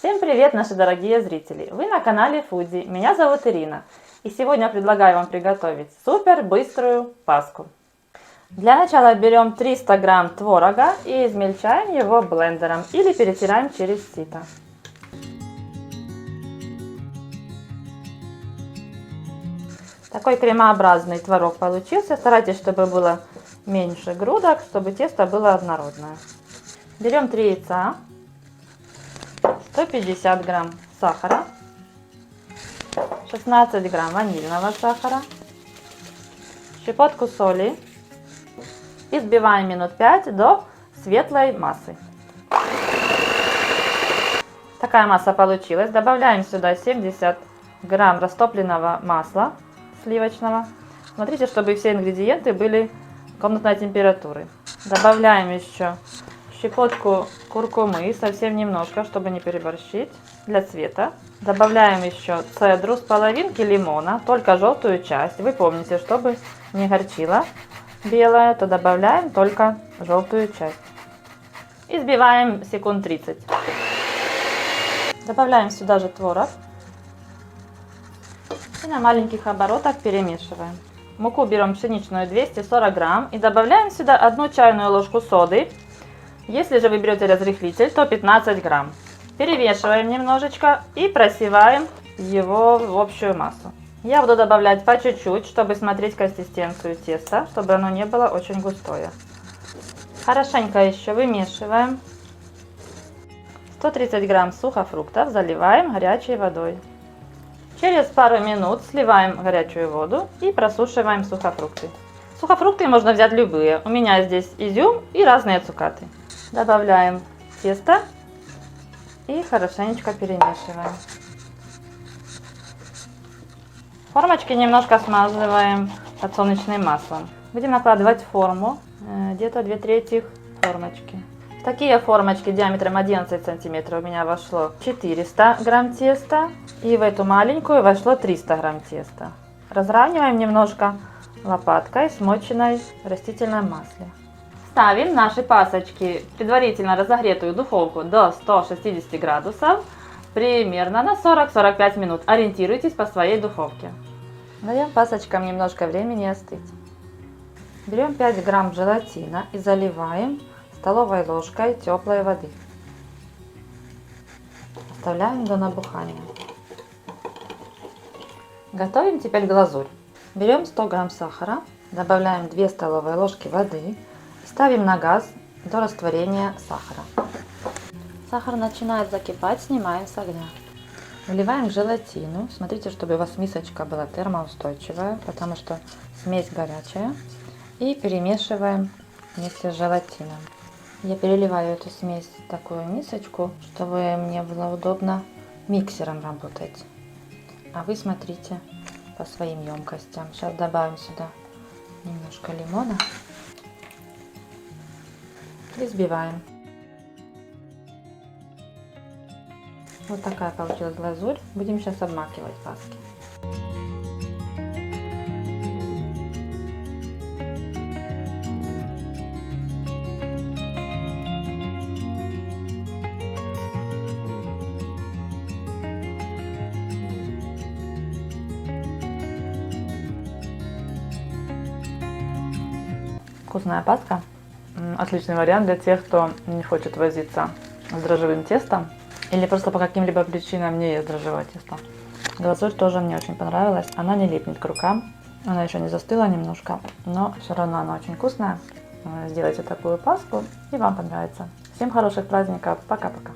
Всем привет, наши дорогие зрители! Вы на канале Фуди, меня зовут Ирина. И сегодня предлагаю вам приготовить супер быструю паску. Для начала берем 300 грамм творога и измельчаем его блендером или перетираем через сито. Такой кремообразный творог получился. Старайтесь, чтобы было меньше грудок, чтобы тесто было однородное. Берем 3 яйца, 150 грамм сахара, 16 грамм ванильного сахара, щепотку соли и взбиваем минут 5 до светлой массы. Такая масса получилась. Добавляем сюда 70 грамм растопленного масла сливочного. Смотрите, чтобы все ингредиенты были комнатной температуры. Добавляем еще щепотку куркумы, совсем немножко, чтобы не переборщить, для цвета. Добавляем еще цедру с половинки лимона, только желтую часть. Вы помните, чтобы не горчила белая, то добавляем только желтую часть. И взбиваем секунд 30. Добавляем сюда же творог. И на маленьких оборотах перемешиваем. Муку берем пшеничную 240 грамм и добавляем сюда 1 чайную ложку соды. Если же вы берете разрыхлитель, то 15 грамм. Перемешиваем немножечко и просеваем его в общую массу. Я буду добавлять по чуть-чуть, чтобы смотреть консистенцию теста, чтобы оно не было очень густое. Хорошенько еще вымешиваем. 130 грамм сухофруктов заливаем горячей водой. Через пару минут сливаем горячую воду и просушиваем сухофрукты. Сухофрукты можно взять любые. У меня здесь изюм и разные цукаты. Добавляем тесто и хорошенечко перемешиваем. Формочки немножко смазываем подсолнечным маслом. Будем накладывать в форму, где-то 2/3 формочки. В такие формочки диаметром 11 сантиметров у меня вошло 400 грамм теста. И в эту маленькую вошло 300 грамм теста. Разравниваем немножко лопаткой, смоченной в растительном масле. Ставим наши пасочки в предварительно разогретую духовку до 160 градусов примерно на 40-45 минут. Ориентируйтесь по своей духовке. Даем пасочкам немножко времени остыть. Берем 5 грамм желатина и заливаем столовой ложкой теплой воды. Оставляем до набухания. Готовим теперь глазурь. Берем 100 грамм сахара, добавляем 2 столовые ложки воды. Ставим на газ до растворения сахара. Сахар начинает закипать, снимаем с огня. Вливаем желатину. Смотрите, чтобы у вас мисочка была термоустойчивая, потому что смесь горячая. И перемешиваем вместе с желатином. Я переливаю эту смесь в такую мисочку, чтобы мне было удобно миксером работать. А вы смотрите по своим емкостям. Сейчас добавим сюда немножко лимона. И взбиваем. Вот такая получилась глазурь. Будем сейчас обмакивать паски. Вкусная паска. Отличный вариант для тех, кто не хочет возиться с дрожжевым тестом или просто по каким-либо причинам не ест дрожжевое тесто. Глазурь тоже мне очень понравилась. Она не липнет к рукам. Она еще не застыла немножко, но все равно она очень вкусная. Сделайте такую паску и вам понравится. Всем хороших праздников. Пока-пока.